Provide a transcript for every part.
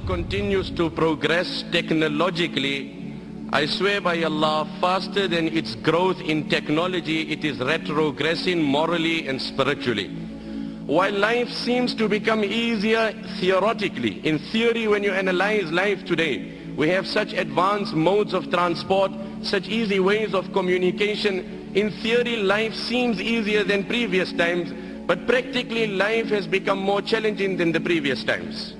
world continues to progress technologically, I swear by Allah, faster than its growth in technology, it is retrogressing morally and spiritually. While life seems to become easier theoretically, in theory when you analyze life today, we have such advanced modes of transport, such easy ways of communication. In theory, life seems easier than previous times, but practically life has become more challenging than the previous times.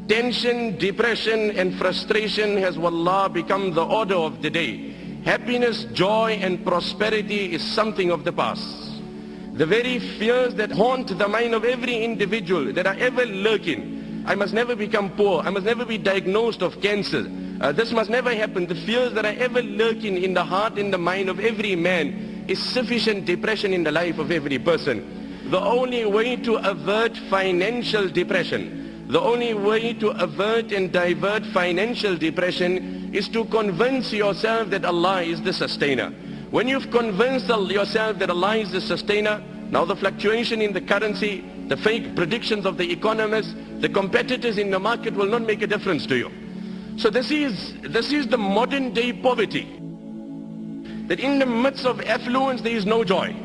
Tension, depression and frustration has, wallah, become the order of the day. Happiness, joy and prosperity is something of the past. The very fears that haunt the mind of every individual, that are ever lurking. I must never become poor. I must never be diagnosed of cancer. This must never happen. The fears that are ever lurking in the heart and the mind of every man is sufficient depression in the life of every person. The only way to avert financial depression, the only way to avert and divert financial depression is to convince yourself that Allah is the sustainer. When you've convinced yourself that Allah is the sustainer, now the fluctuation in the currency, the fake predictions of the economists, the competitors in the market will not make a difference to you. So this is the modern day poverty. That in the midst of affluence there is no joy.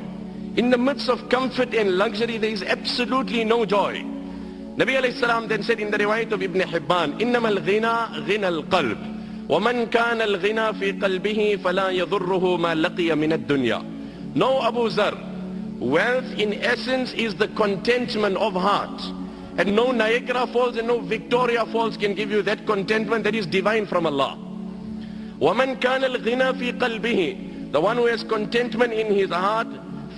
In the midst of comfort and luxury there is absolutely no joy. Nabi alayhi salam then said in the riwayat of Ibn Hibban, إِنَّمَا الْغِنَى غِنَى الْقَلْبِ وَمَنْ كَانَ الْغِنَى فِي قَلْبِهِ فَلَا يَضُرُّهُ مَا لَقِيَ مِنَ الدُّنْيَا. No, Abu Zar, wealth in essence is the contentment of heart. And no Niagara Falls and no Victoria Falls can give you that contentment that is divine from Allah. وَمَنْ كَانَ الْغِنَى فِي قَلْبِهِ, the one who has contentment in his heart,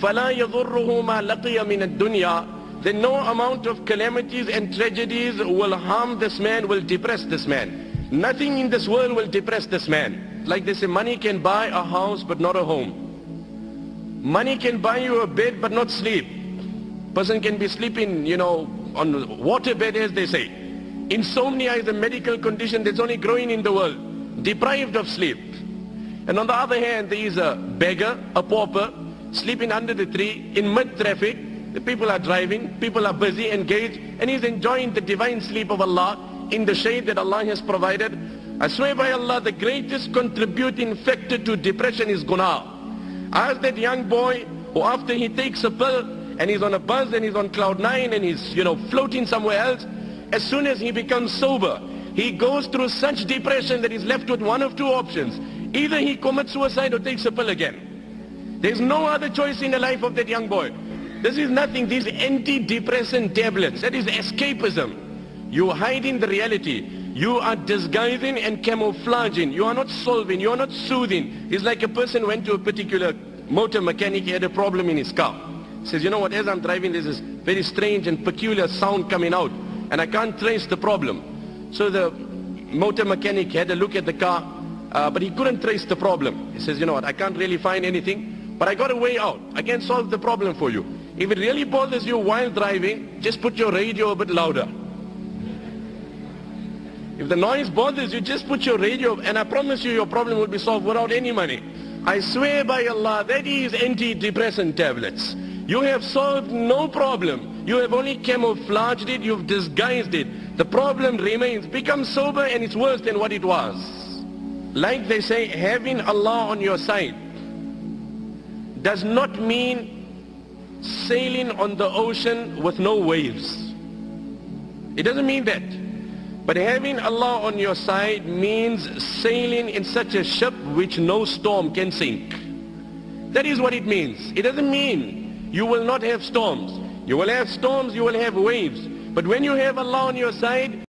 فَلَا يَضُرُّهُ مَا لَقِيَ مِنَ الدُّنْيَا, then no amount of calamities and tragedies will harm this man, will depress this man. Nothing in this world will depress this man. Like they say, money can buy a house but not a home. Money can buy you a bed but not sleep. Person can be sleeping, on water bed, as they say. Insomnia is a medical condition that's only growing in the world, deprived of sleep. And on the other hand, there is a beggar, a pauper, sleeping under the tree in mid-traffic. The people are driving, people are busy, engaged, and he's enjoying the divine sleep of Allah in the shade that Allah has provided. I swear by Allah, the greatest contributing factor to depression is guna. Ask that young boy who after he takes a pill and he's on a buzz and he's on cloud 9 and he's floating somewhere else, as soon as he becomes sober, he goes through such depression that he's left with one of two options. Either he commits suicide or takes a pill again. There's no other choice in the life of that young boy. This is nothing, these antidepressant tablets, that is escapism. You are hiding the reality. You are disguising and camouflaging. You are not solving, you are not soothing. It's like a person went to a particular motor mechanic, he had a problem in his car. He says, you know what, as I'm driving there's this very strange and peculiar sound coming out and I can't trace the problem. So the motor mechanic had a look at the car, but he couldn't trace the problem. He says, you know what, I can't really find anything, but I got a way out. I can solve the problem for you. If it really bothers you while driving, just put your radio a bit louder. If the noise bothers you, just put your radio, and I promise you your problem will be solved without any money. I swear by Allah, that is antidepressant tablets. You have solved no problem. You have only camouflaged it, you've disguised it. The problem remains. Become sober and it's worse than what it was. Like they say, having Allah on your side does not mean sailing on the ocean with no waves. It doesn't mean that. But having Allah on your side means sailing in such a ship which no storm can sink. That is what it means. It doesn't mean you will not have storms. You will have storms, you will have waves. But when you have Allah on your side,